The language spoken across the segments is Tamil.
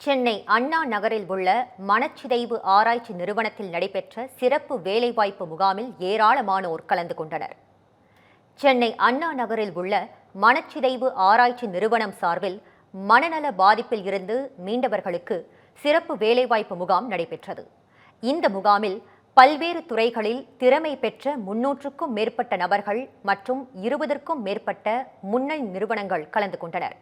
சென்னை அண்ணா நகரில் உள்ள மனச்சிதைவு ஆராய்ச்சி நிறுவனத்தில் நடைபெற்ற சிறப்பு வேலைவாய்ப்பு முகாமில் ஏராளமானோர் கலந்து கொண்டனர். சென்னை அண்ணா நகரில் உள்ள மனச்சிதைவு ஆராய்ச்சி நிறுவனம் சார்பில் மனநல பாதிப்பில் இருந்து மீண்டவர்களுக்கு சிறப்பு வேலைவாய்ப்பு முகாம் நடைபெற்றது. இந்த முகாமில் பல்வேறு துறைகளில் திறமை பெற்ற 300க்கும் மேற்பட்ட நபர்கள் மற்றும் 20க்கும் மேற்பட்ட முன்னணி நிறுவனங்கள் கலந்து கொண்டனர்.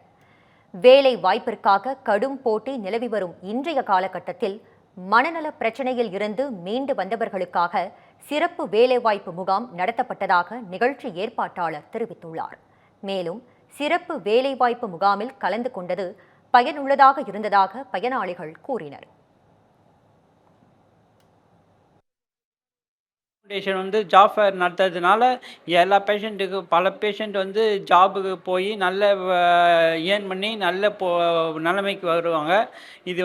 வேலை வாய்ப்பிற்காக கடும் போட்டி நிலவி வரும் இன்றைய காலகட்டத்தில் மனநல பிரச்சனையில் இருந்து மீண்டு வந்தவர்களுக்காக சிறப்பு வேலைவாய்ப்பு முகாம் நடத்தப்பட்டதாக நிகழ்ச்சி ஏற்பாட்டாளர் தெரிவித்துள்ளார். மேலும் சிறப்பு வேலைவாய்ப்பு முகாமில் கலந்து கொண்டது பயனுள்ளதாக இருந்ததாக பயனாளிகள் கூறினர். ஃபவுண்டேஷன் ஜாப் ஃபேர் நடத்துறதுனால எல்லா பல பேஷண்ட் ஜாபுக்கு போய் நல்ல ஏர்ன் பண்ணி நல்ல நிலைமைக்கு வருவாங்க. இது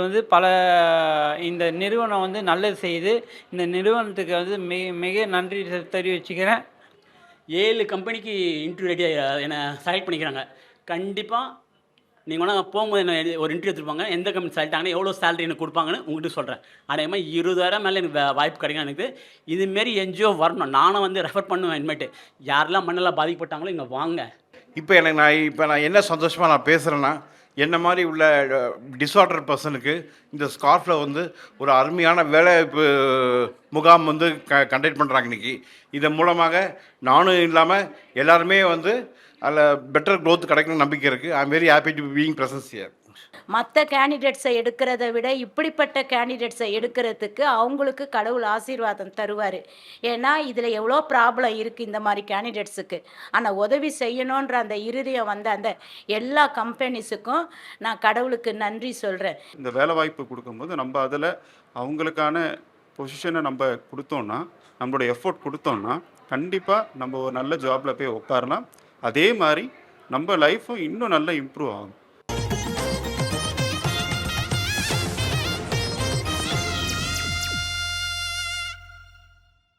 இந்த நிறுவனம் நல்லது செய்யுது. இந்த நிறுவனத்துக்கு மிக நன்றி தெரிவிச்சுக்கிறேன். 7 கம்பெனிக்கு இன்டர்வியூ ரெடி என்னை செலக்ட் பண்ணிக்கிறாங்க. கண்டிப்பாக நீங்கள் வேணால் போகும்போது என்ன ஒரு இன்டர்வியூ எடுத்துருப்பாங்க. எந்த கம்பெனி செலக்ட் ஆகினா எவ்வளோ சேலரி எனக்கு கொடுப்பாங்கன்னு உங்கள்கிட்ட சொல்கிறேன். அதே மாதிரி 20,000 மேலே எனக்கு வாய்ப்பு கிடைக்கும். எனக்கு இதுமாரி என்ஜிஓ வரணும். நானும் ரெஃபர் பண்ணுவேன். இனிமேட்டு யாரெல்லாம் மண்ணெல்லாம் பாதிக்கப்பட்டாங்களோ இங்கே வாங்க. இப்போ நான் என்ன சந்தோஷமாக நான் பேசுகிறேன்னா, என்ன மாதிரி உள்ள டிஸார்டர் பர்சனுக்கு இந்த ஸ்கார்ஃபில் ஒரு அருமையான வேலைவாய்ப்பு முகாம் கண்டக்ட் பண்ணுறாங்க இன்றைக்கி. இதன் மூலமாக நானும் இல்லாமல் எல்லாருமே அதில் பெட்டர் க்ரோத் கிடைக்கணும்னு நம்பிக்கை இருக்குது. I am very happy to being presence here. மற்ற கேண்டிடேட்ஸை எடுக்கிறத விட இப்படிப்பட்ட கேண்டிடேட்ஸை எடுக்கிறதுக்கு அவங்களுக்கு கடவுள் ஆசீர்வாதம் தருவார். ஏன்னா இதில் எவ்வளோ ப்ராப்ளம் இருக்குது இந்த மாதிரி கேண்டிடேட்ஸுக்கு. ஆனால் உதவி செய்யணுன்ற அந்த இருதயம் அந்த எல்லா கம்பெனிஸுக்கும் நான் கடவுளுக்கு நன்றி சொல்கிறேன். இந்த வேலை வாய்ப்பு கொடுக்கும்போது நம்ம அதில் அவங்களுக்கான பொசிஷனை நம்ம கொடுத்தோன்னா, நம்மளோட எஃபோர்ட் கொடுத்தோன்னா கண்டிப்பாக நம்ம ஒரு நல்ல ஜாபில் போய் உட்காரலாம். அதே மாதிரி நம்ம லைஃப்பும் இன்னும் நல்லா இம்ப்ரூவ் ஆகும்.